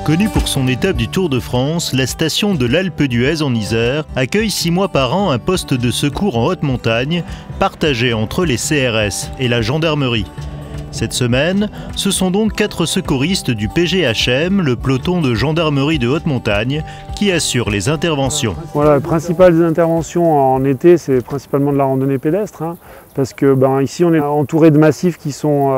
Connue pour son étape du Tour de France, la station de l'Alpe d'Huez en Isère accueille 6 mois par an un poste de secours en haute montagne, partagé entre les CRS et la gendarmerie. Cette semaine, ce sont donc 4 secouristes du PGHM, le peloton de gendarmerie de haute montagne, qui assurent les interventions. Voilà, les principales interventions en été, c'est principalement de la randonnée pédestre, parce que ici on est entouré de massifs qui sont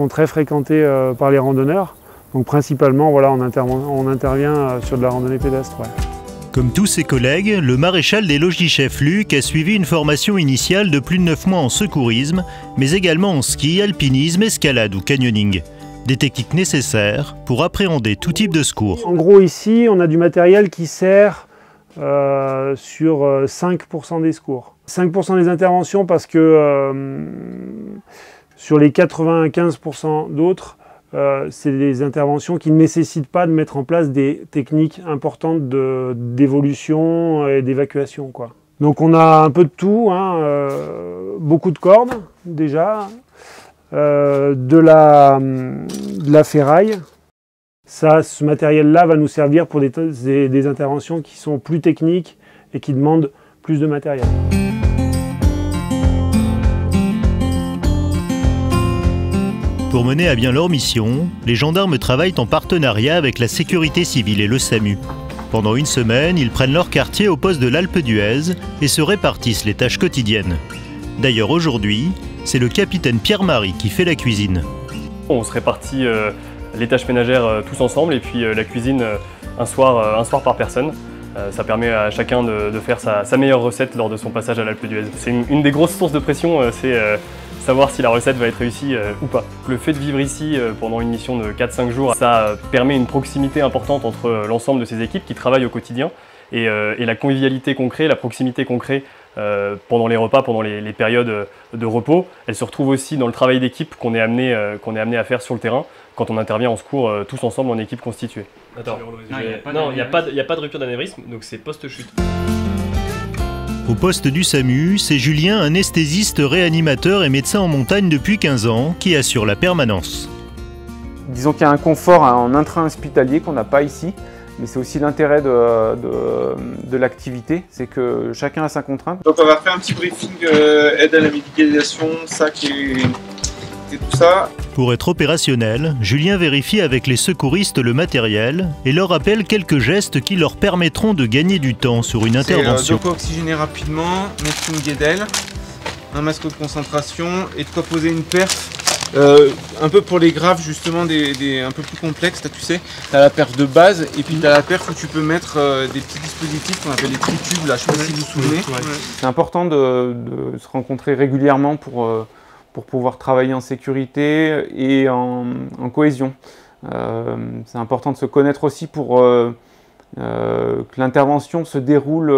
très fréquentés par les randonneurs. Donc principalement, voilà, on intervient sur de la randonnée pédestre. Ouais. Comme tous ses collègues, le maréchal des logis-chefs Luc a suivi une formation initiale de plus de 9 mois en secourisme, mais également en ski, alpinisme, escalade ou canyoning. Des techniques nécessaires pour appréhender tout type de secours. En gros, ici, on a du matériel qui sert sur 5% des secours. 5% des interventions parce que sur les 95% d'autres, c'est des interventions qui ne nécessitent pas de mettre en place des techniques importantes d'évolution et d'évacuation, quoi. Donc on a un peu de tout, beaucoup de cordes déjà, de la ferraille. Ce matériel-là va nous servir pour des interventions qui sont plus techniques et qui demandent plus de matériel. Pour mener à bien leur mission, les gendarmes travaillent en partenariat avec la sécurité civile et le SAMU. Pendant une semaine, ils prennent leur quartier au poste de l'Alpe d'Huez et se répartissent les tâches quotidiennes. D'ailleurs aujourd'hui, c'est le capitaine Pierre-Marie qui fait la cuisine. On se répartit les tâches ménagères tous ensemble et puis la cuisine un soir par personne. Ça permet à chacun de faire sa meilleure recette lors de son passage à l'Alpe d'Huez. C'est une des grosses sources de pression, c'est savoir si la recette va être réussie ou pas. Le fait de vivre ici pendant une mission de 4-5 jours, ça permet une proximité importante entre l'ensemble de ces équipes qui travaillent au quotidien et la convivialité qu'on crée, la proximité qu'on crée pendant les repas, pendant les périodes de repos, elle se retrouve aussi dans le travail d'équipe qu'on est amené à faire sur le terrain quand on intervient en secours tous ensemble en équipe constituée. Attends, non, il n'y a pas de rupture d'anévrisme, donc c'est post-chute. Au poste du SAMU, c'est Julien, anesthésiste, réanimateur et médecin en montagne depuis 15 ans, qui assure la permanence. Disons qu'il y a un confort en intra-hospitalier qu'on n'a pas ici, mais c'est aussi l'intérêt de l'activité, c'est que chacun a sa contrainte. Donc on va faire un petit briefing aide à la médicalisation, sac et tout ça. Pour être opérationnel, Julien vérifie avec les secouristes le matériel et leur rappelle quelques gestes qui leur permettront de gagner du temps sur une intervention. De quoi oxygéner rapidement, mettre une guédelle, un masque de concentration et de quoi poser une perf. Un peu pour les graves justement un peu plus complexes, tu sais, tu as la perf de base et puis tu as la perf où tu peux mettre des petits dispositifs qu'on appelle les tritubes, là je sais pas si vous vous souvenez. C'est important de se rencontrer régulièrement pour pouvoir travailler en sécurité et en cohésion. C'est important de se connaître aussi pour que l'intervention se déroule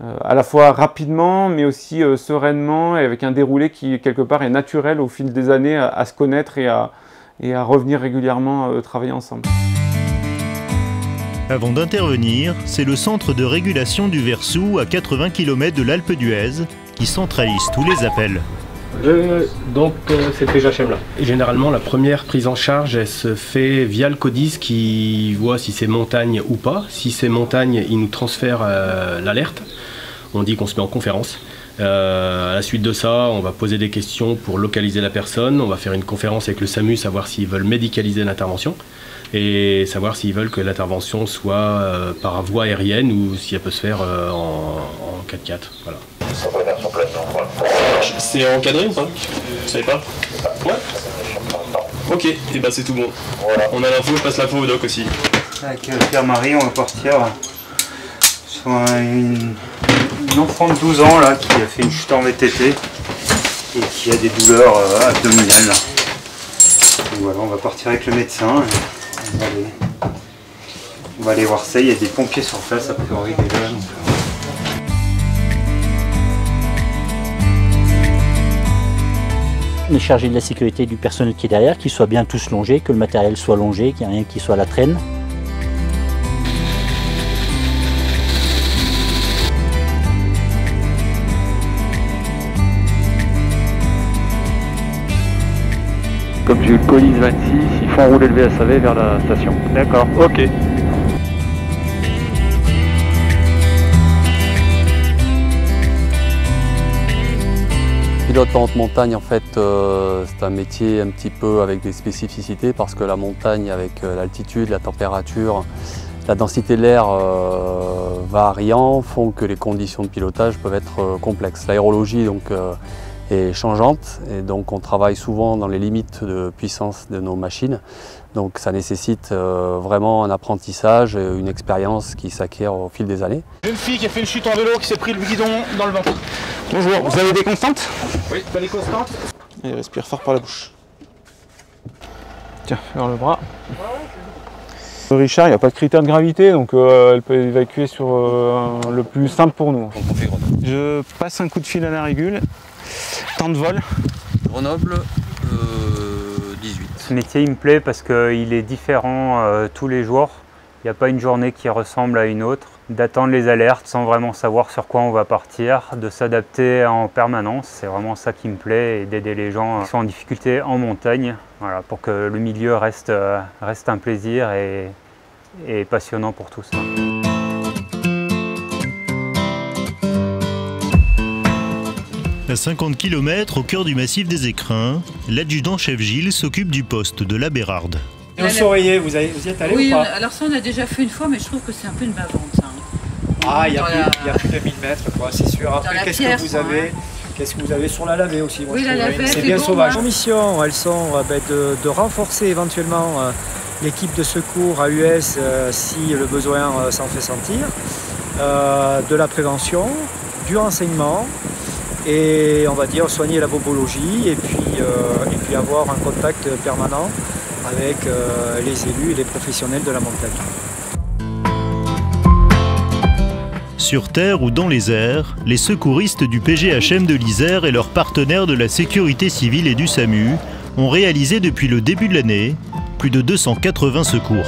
à la fois rapidement mais aussi sereinement et avec un déroulé qui quelque part est naturel au fil des années à se connaître et à revenir régulièrement travailler ensemble. Avant d'intervenir, c'est le centre de régulation du Versou à 80 km de l'Alpe d'Huez qui centralise tous les appels. C'est le PGHM là. Et généralement, la première prise en charge, elle se fait via le CODIS qui voit si c'est montagne ou pas. Si c'est montagne, il nous transfère l'alerte. On dit qu'on se met en conférence. À la suite de ça, on va poser des questions pour localiser la personne. On va faire une conférence avec le SAMU, savoir s'ils veulent médicaliser l'intervention et savoir s'ils veulent que l'intervention soit par voie aérienne ou si elle peut se faire en 4x4. Voilà. C'est encadré ou pas? Vous savez pas? Ouais. Ok, et bah c'est tout bon. On a l'info, je passe l'info au doc aussi. Avec Pierre-Marie, on va partir sur une enfant de 12 ans là, qui a fait une chute en VTT et qui a des douleurs abdominales. Donc voilà, on va partir avec le médecin. On va aller voir ça, il y a des pompiers sur place a priori déjà. Donc, On est chargé de la sécurité du personnel qui est derrière, qu'ils soient bien tous longés, que le matériel soit longé, qu'il n'y ait rien qui soit à la traîne. Comme Jules Collis 26, il faut enrouler le VSAV vers la station. D'accord, ok. Pilote en haute montagne, en fait, c'est un métier un petit peu avec des spécificités parce que la montagne, avec l'altitude, la température, la densité de l'air variant, font que les conditions de pilotage peuvent être complexes. L'aérologie donc est changeante et donc on travaille souvent dans les limites de puissance de nos machines. Donc ça nécessite vraiment un apprentissage et une expérience qui s'acquiert au fil des années. Une fille qui a fait une chute en vélo, qui s'est pris le guidon dans le ventre. Bonjour, vous avez des constantes? Oui, t'as les constantes. Et respire fort par la bouche. Tiens, vers le bras. Richard, il n'y a pas de critère de gravité, donc elle peut évacuer sur le plus simple pour nous. Je passe un coup de fil à la régule. Temps de vol? Grenoble, 18. Ce métier il me plaît parce qu'il est différent tous les jours. Il n'y a pas une journée qui ressemble à une autre. D'attendre les alertes sans vraiment savoir sur quoi on va partir, de s'adapter en permanence, c'est vraiment ça qui me plaît, et d'aider les gens qui sont en difficulté en montagne, voilà, pour que le milieu reste un plaisir et passionnant pour tous. À 50 km au cœur du massif des Écrins, l'adjudant-chef Gilles s'occupe du poste de la Bérarde. Et au Soreiller, vous y êtes allé ou pas? Oui, alors ça on a déjà fait une fois, mais je trouve que c'est un peu une bavante. Ah, il y a plus de 1000 mètres, quoi, c'est sûr. Après, qu'est-ce que vous avez sur la lavée aussi? Oui, la lavée, c'est bien sauvage. Les missions, elles sont de renforcer éventuellement l'équipe de secours AUS si le besoin s'en fait sentir, de la prévention, du renseignement, et on va dire soigner la bobologie et puis avoir un contact permanent avec les élus et les professionnels de la montagne. Sur terre ou dans les airs, les secouristes du PGHM de l'Isère et leurs partenaires de la sécurité civile et du SAMU ont réalisé depuis le début de l'année plus de 280 secours.